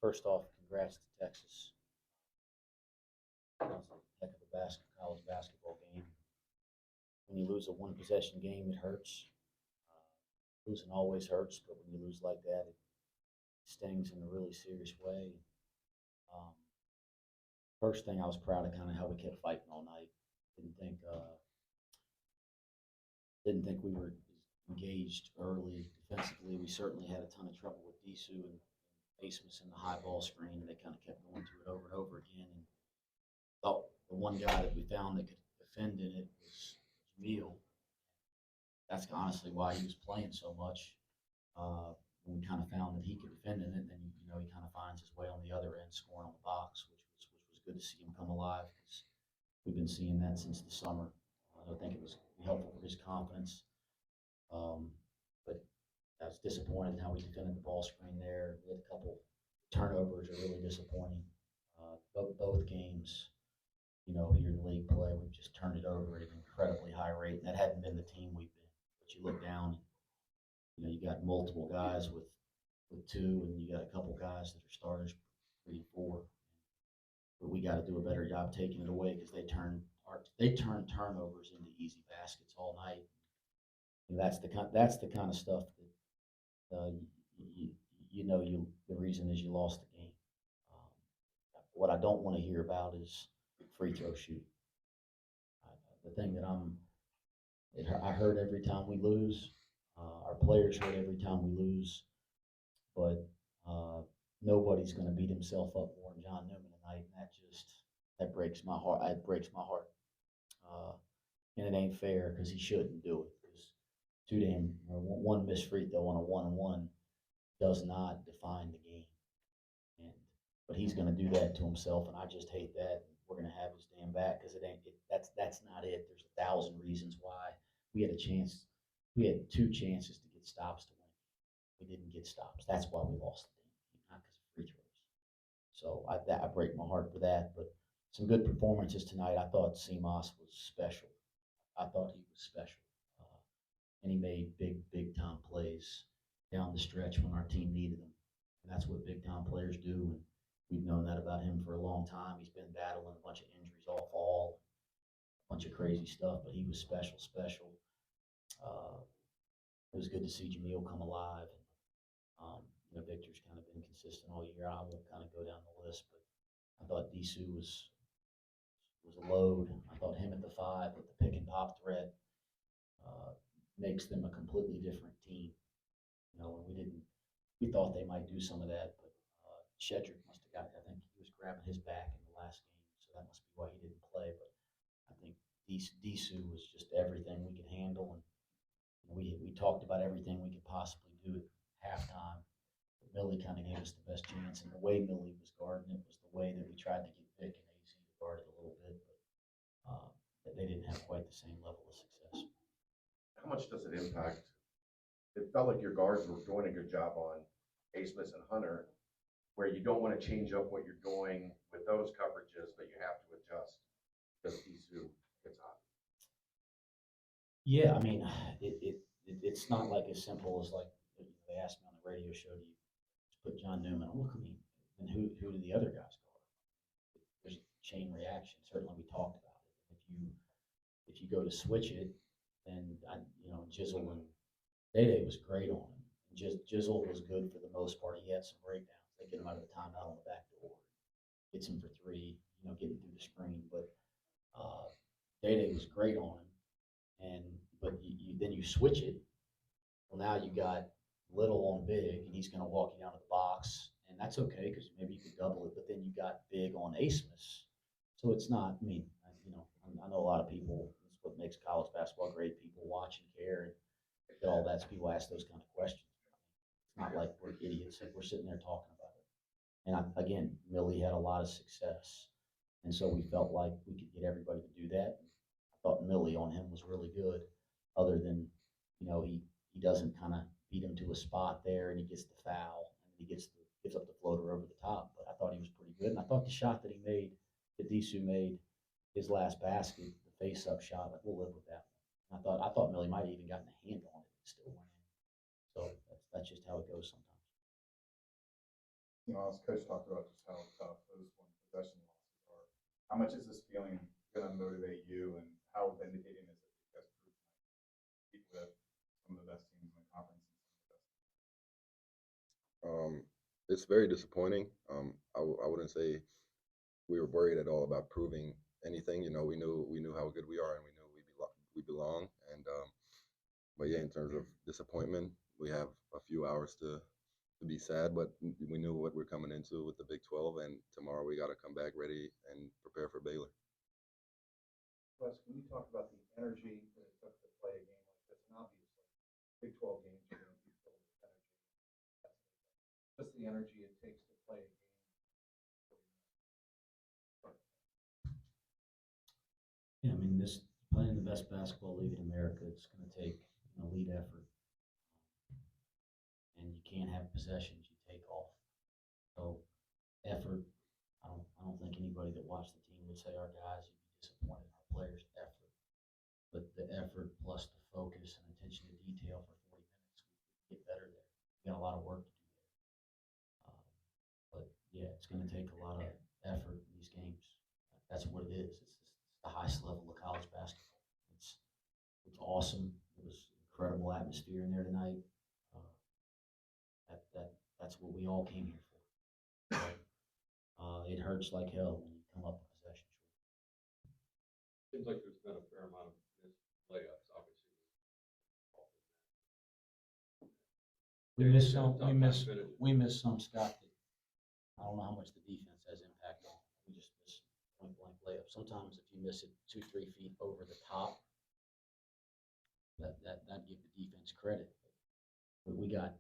First off, congrats to Texas. That was a heck of a college basketball game. When you lose a one possession game, it hurts. Losing always hurts, but when you lose like that, it stings in a really serious way. Um, First thing, I was proud of kind of how we kept fighting all night. Didn't think didn't think we were engaged early defensively. We certainly had a ton of trouble with Disu and Asmus in the high ball screen, and they kind of kept going to it over and over again. And thought the one guy that we found that could defend in it was Jamil. That's honestly why he was playing so much. When we kind of found that he could defend in it, then he kind of finds his way on the other end, scoring on the box, which was good to see him come alive because we've been seeing that since the summer. I think it was helpful for his confidence. But I was disappointed in how we defended the ball screen there. We had a couple turnovers are really disappointing. Both games, here in league play, we've just turned it over at an incredibly high rate, and that hadn't been the team we've been. But you look down, you got multiple guys with two, and you got a couple guys that are starters, 3, 4. But we got to do a better job taking it away because they turn turnovers into easy baskets all night. And that's the kind of stuff that the reason is you lost the game. What I don't want to hear about is free throw shooting. The thing that I heard every time we lose. Our players hurt every time we lose, but nobody's going to beat himself up more than John Newman tonight, and that breaks my heart. It breaks my heart, and it ain't fair because he shouldn't do it. Because one missed free throw on a 1-on-1 does not define the game, but he's going to do that to himself, and I just hate that. We're going to have his damn back because that's not it. There's 1,000 reasons why we had a chance. We had 2 chances to get stops to win. We didn't get stops. That's why we lost the game, not because of free throws. So I break my heart for that. But some good performances tonight. I thought Simas was special. I thought he was special. And he made big time plays down the stretch when our team needed him. And that's what big time players do. And we've known that about him for a long time. He's been battling a bunch of injuries all fall, a bunch of crazy stuff, but he was special. It was good to see Jamil come alive. Victor's kind of been consistent all year. I won't kind of go down the list, but I thought Disu was a load. I thought him at the 5 with the pick and pop threat makes them a completely different team. And we thought they might do some of that, but Shedrick must have I think he was grabbing his back in the last game, so that must be why he didn't play. But I think Disu was just everything we could handle, and we talked about everything we could possibly do at halftime. But Millie kind of gave us the best chance, and the way Millie was guarding it was the way that we tried to get Vic and AZ to guard it a little bit, but they didn't have quite the same level of success. How much does it impact? It felt like your guards were doing a good job on Asmus and Hunter, where you don't want to change up what you're doing with those coverages, but you have to adjust because Disu gets hot. Yeah, I mean, it's not like as simple as like they asked me on the radio show, do you put John Newman? Look, I mean, and who do the other guys guard? There's a chain reaction. Certainly, we talked about it. If you go to switch it, then Jizzle and Day was great on him. Jizzle was good for the most part. He had some breakdowns. They get him out of the timeout on the back door, gets him for 3, getting through the screen. But Day was great on him. But then you switch it. Well, now you got Little on Big, and he's going to walk you down to the box, and that's okay because maybe you could double it. But then you got Big on Asmus, so it's not. I mean, I know a lot of people. That's what makes college basketball great. People watch and care, and all that. So people ask those kind of questions. It's not like we're idiots. Like we're sitting there talking about it. And again, Millie had a lot of success, and so we felt like we could get everybody to do that. I thought Millie on him was really good, other than he doesn't kind of beat him to a spot there, and he gets the foul, and he gives up the floater over the top. But I thought he was pretty good, and I thought the shot that Disu made, his last basket, the face-up shot, like we'll live with that one. I thought Millie might have even gotten a hand on it and still went in. So that's just how it goes sometimes. Coach talked about just how tough those one possession losses are. How much is this feeling going to motivate you, and how vindicating is it because proof with some of the best teams in the conference and some of the best? It's very disappointing. I wouldn't say we were worried at all about proving anything. You know, we knew how good we are, and we knew we belong. And but yeah, in terms of disappointment, we have a few hours to be sad, but we knew what we're coming into with the Big 12, and tomorrow we got to come back ready and prepare for Baylor. Wes, can you talk about the energy that it took to play a game like this? And obviously, Big 12 games are going to be filled with energy. Just the energy it takes to play a game. Yeah, I mean, this playing the best basketball league in America, it's going to take an elite effort, and you can't have possessions you take off. So effort. I don't think anybody that watched the team would say our guys would be disappointed in our players' effort, but the effort plus the focus and attention to detail for 40 minutes, we get better there. We got a lot of work to do there. But yeah, it's going to take a lot of effort in these games. That's what it is. It's the highest level of college basketball. It's awesome. It was incredible atmosphere in there tonight. That's what we all came here for. It hurts like hell when you come up a possession short. Seems like there's been a fair amount of missed layups, obviously. We Yeah, missed it's some. tough We time missed. finishing. We missed some, Scott. That I don't know how much the defense has impact on. We just miss point blank layup. Sometimes if you miss it 2-3 feet over the top, that give the defense credit. But we got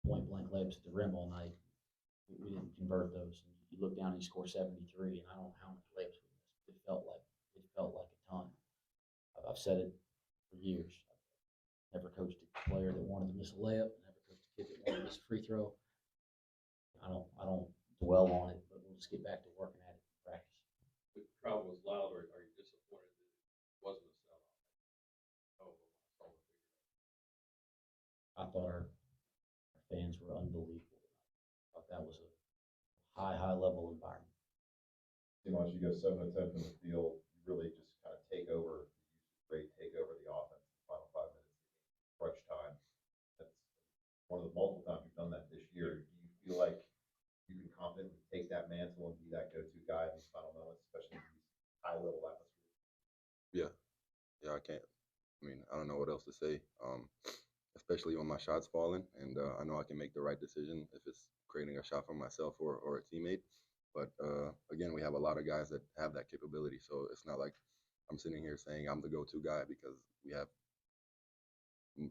point blank layups at the rim all night. We didn't convert those. And you look down and you score 73, and I don't know how many layups we missed. It felt like a ton. I've said it for years. I've never coached a player that wanted to miss a layup. Never coached a kid that wanted to miss a free throw. I don't dwell on it, but we'll just get back to working at it in practice. The crowd was loud, or are you disappointed that it wasn't a sellout? Oh, well, I thought our fans were unbelievable. I thought that was a high level environment. Simas, you go 7 of 10 from the field, you really just kind of take over, take over the offense in the final 5 minutes, crunch time. That's one of the multiple times you've done that this year. Do you feel like you can confidently take that mantle and be that go-to guy in these final moments, especially in these high-level atmospheres? Yeah, I can't. I mean, I don't know what else to say. Especially when my shot's falling, and I know I can make the right decision if it's creating a shot for myself or a teammate. But again, we have a lot of guys that have that capability, so it's not like I'm sitting here saying I'm the go-to guy, because we have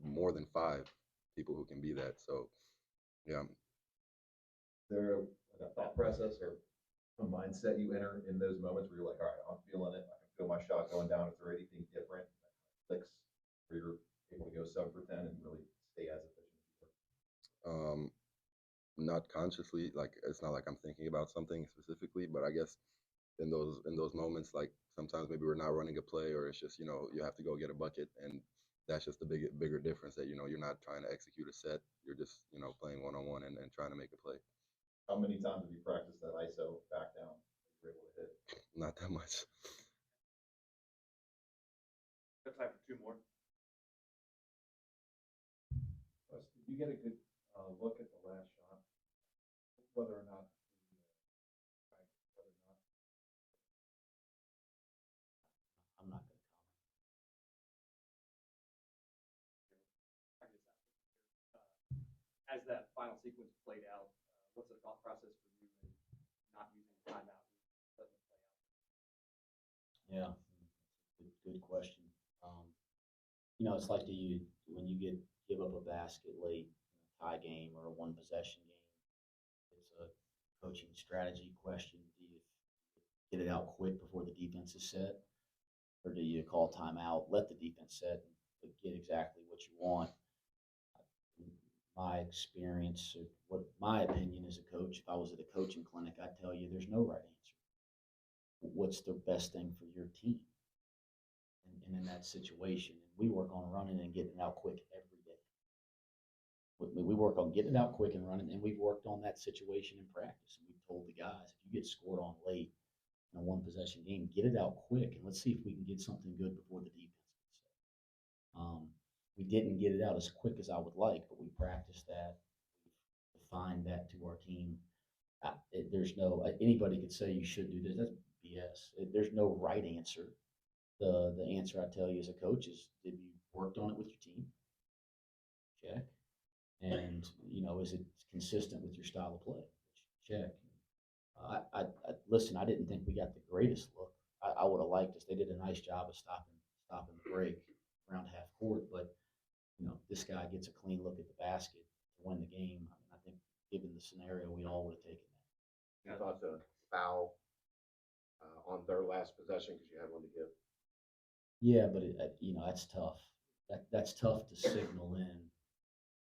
more than 5 people who can be that. So yeah. Is there a thought process or a mindset you enter in those moments where you're like, all right, I'm feeling it, I can feel my shot going down? Is there anything different that clicks where you're able to go 7 for 10 and really stay as efficient as you are? Not consciously, like it's not like I'm thinking about something specifically, but I guess in those moments, like sometimes maybe we're not running a play, or it's just, you have to go get a bucket, and that's just the bigger difference, that you're not trying to execute a set, you're just playing one-on-one and trying to make a play. How many times have you practiced that ISO back down that you're able to hit? Not that much. Got time for 2 more. Wes, did you get a good look at the last shot? Whether or not I'm not going to comment. As that final sequence played out, what's the thought process for you in not using timeout, letting it play out? Yeah, good question. It's like when you give up a basket late in a tie game or a one possession game. It's a coaching strategy question. Do you get it out quick before the defense is set, or do you call timeout, let the defense set, and get exactly what you want? My experience, or what my opinion as a coach, if I was at a coaching clinic, I'd tell you there's no right answer. What's the best thing for your team? And in that situation, and we work on running and getting it out quick every day. We work on getting it out quick and running, and we've worked on that situation in practice. And we've told the guys, if you get scored on late in a one possession game, get it out quick, and let's see if we can get something good before the defense gets set. We didn't get it out as quick as I would like, but we practiced that, defined that to our team. There's no anybody could say you should do this. That's BS. There's no right answer. The answer I tell you as a coach is, did you worked on it with your team? Check. And is it consistent with your style of play? Check. Listen. I didn't think we got the greatest look. I would have liked us. They did a nice job of stopping the break around half court, but this guy gets a clean look at the basket to win the game. I mean, I think given the scenario, we all would have taken that. I thought the foul on their last possession because you had one to give. Yeah, but that's tough. That's tough to signal in,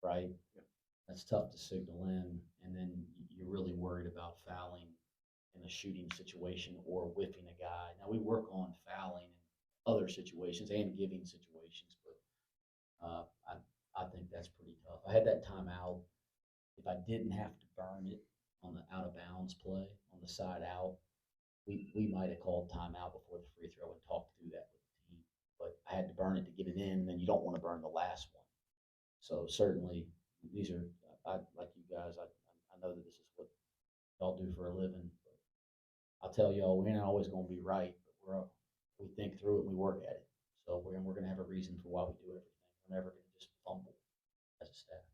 right? Yeah. That's tough to signal in, and then you're really worried about fouling in a shooting situation or whipping a guy. Now we work on fouling in other situations and giving situations, but I think that's pretty tough. I had that timeout. If I didn't have to burn it on the out of bounds play on the side out, we might have called timeout before the free throw and talked through that with the team. But I had to burn it to get it in, and then you don't want to burn the last one. So certainly these are, like you guys, I know that this is what y'all do for a living. But I'll tell y'all, we're not always going to be right, but we think through it and we work at it. So we're going to have a reason for why we do everything. We're never going to just fumble as a staff.